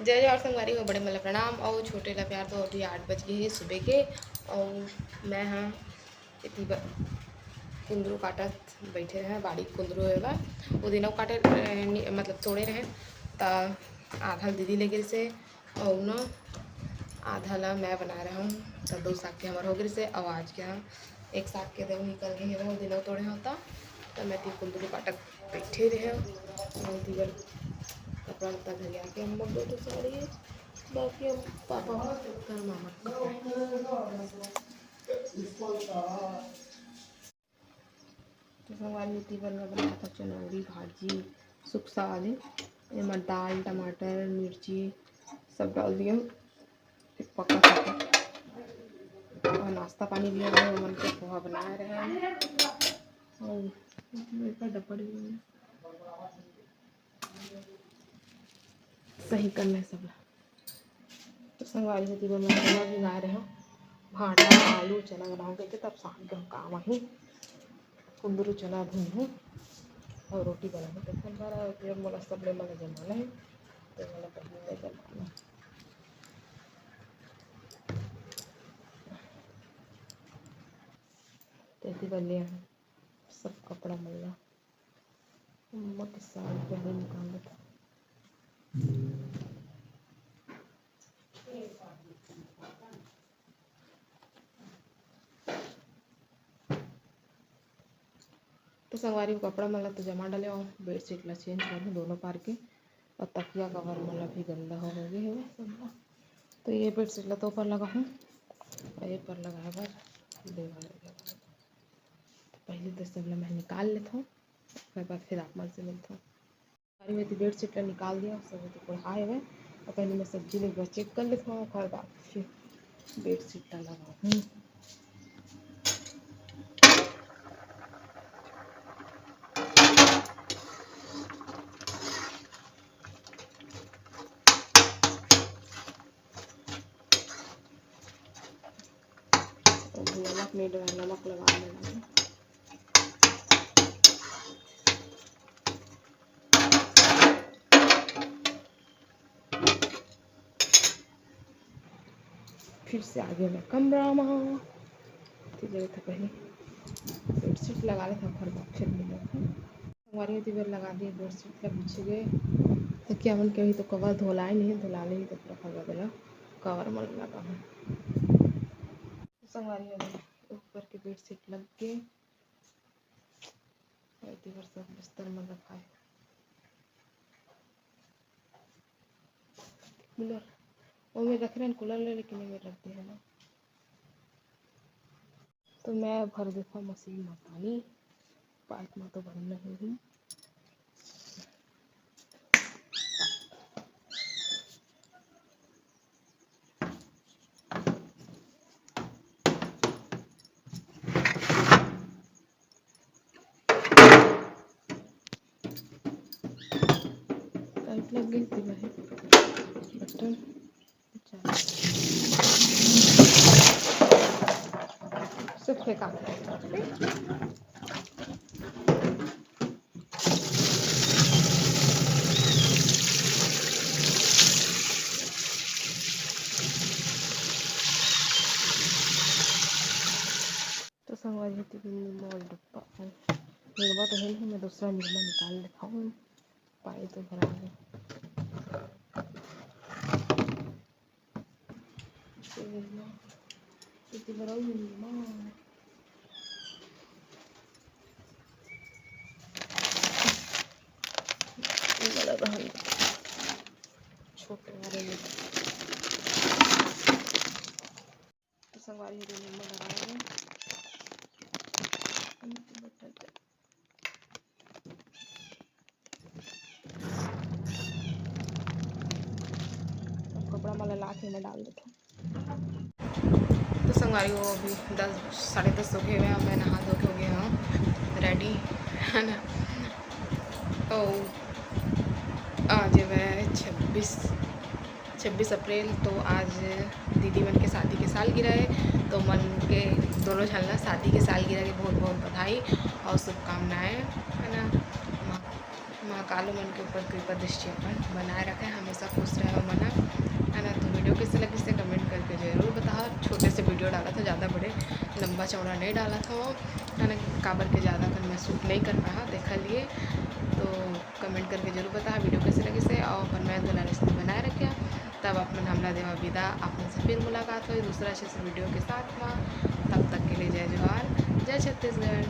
जय जय और संगवारी हो बड़े मतलब प्रणाम और छोटे ला प्यार। तो अभी 8 बज गए हैं सुबह के। और मैं हाँ इतनी कुंदरू काटत बैठे रहे बाड़ी कुंदरू है वो दिनों काटे मतलब तोड़े रहे तो आधा दीदी लेके से और न आधा ला मैं बना रहा हूँ। तो 2 साग के हमारे हो गए से और आज के हाँ एक साग के दो निकल गए हैं वो दिनों तोड़े होता। तो मैं ती कुंदरू काटक बैठे रहे तीवर कपड़ा लत्ता घर आके हम लोग तो साड़ी बाकी अब पापा कर मामा तो सवारी तीवर में बनाया था चनौरी भाजी सुख साग में दाल टमाटर मिर्ची सब डाल दिया पक्का था। और नाश्ता पानी भी है मन के पोहा बना रहे हैं और डब्बा सही करना सब। तो संगवारी होती है मैं चना भी गा रहे हो भाटा आलू चना बनाओगे तब शाम के हम काम ही कुंदरू चना भूनूँ और रोटी बनाऊँ। तो संगवारा मोला सब ले मला जमाना है तो मला पहले जमाना तो बल्ले हैं सब कपड़ा मल्ला मम्मा के साथ पहले निकाल था। तो संगवारी को कपड़ा मला तो जमा डाले और बेडशीट ला चेंज कर दूँ दोनों पार के और तकिया कवर मला भी गंदा हो गए है सब। तो ये बेडशीट ला तो ऊपर लगा हूँ और ये पर लगाया बार देवा। पहले तो सब मैं निकाल लेता हूँ उसके बाद फिर आप मन से मिलता हूँ। सारी में बेडशीट ला निकाल दिया सब तो पढ़ाए हुए और पहले मैं सब्जी ले एक बार चेक कर लेता हूँ उसके बाद फिर बेडशीट ला लगाऊँ। नमक नहीं डाला नमक लगा लेना फिर से आगे मैं कमरा में जगह था पहले बेडशीट लगा लेता घर बाद फिर मिला था हमारी होती बार लगा दिए बेडशीट ला पूछे गए तो क्या मन कभी तो कवर धोलाए नहीं धुला नहीं तो पूरा खगा दिला कवर मन लगा है संगवारी ऊपर के बेडशीट लग के बार सब बिस्तर में रखा है कूलर वो में रख रहे हैं कूलर ले लेकिन में रख दिया ना। तो मैं भर देखा मशीन में पानी पाइप में तो भर नहीं हूँ। पाइप लग गई थी वही बटन सब फेंका तो संगवारी होती मॉल डब्बा निर्मा तो है नहीं मैं दूसरा निर्मा निकाल लेता हूँ पानी तो भरा है छोटे वाले में तो संगवारी होती निर्मा लगाया कपड़ा मला ला के मैं डाल देता हूँ। तो संगवारी वो अभी 10 साढ़े 10 हो गए हुए हैं मैं नहा धो के हो गया हूँ रेडी है ना। तो आज है 26 अप्रैल तो आज दीदी मन के शादी के साल गिरा है तो मन के दोनों झलना शादी के साल गिरा के बहुत बहुत बधाई और शुभकामनाएँ है ना। माँ कालो मन के ऊपर कृपा दृष्टि अपन बनाए रखे हमेशा खुश रहे मना वीडियो डाला था, ज़्यादा बड़े लंबा चौड़ा नहीं डाला था वो, है ना, काबर के ज़्यादा कर मैं शूट नहीं कर पाया देखा लिए। तो कमेंट करके जरूर बता वीडियो कैसे लगी से, और अपन मैं गला रिश्ते बनाए रखे। तब अपन हमला देवा विदा, आपने से फिर मुलाकात हुई दूसरा अच्छे से वीडियो के साथ में। तब तक के लिए जय जोहार, जय छत्तीसगढ़।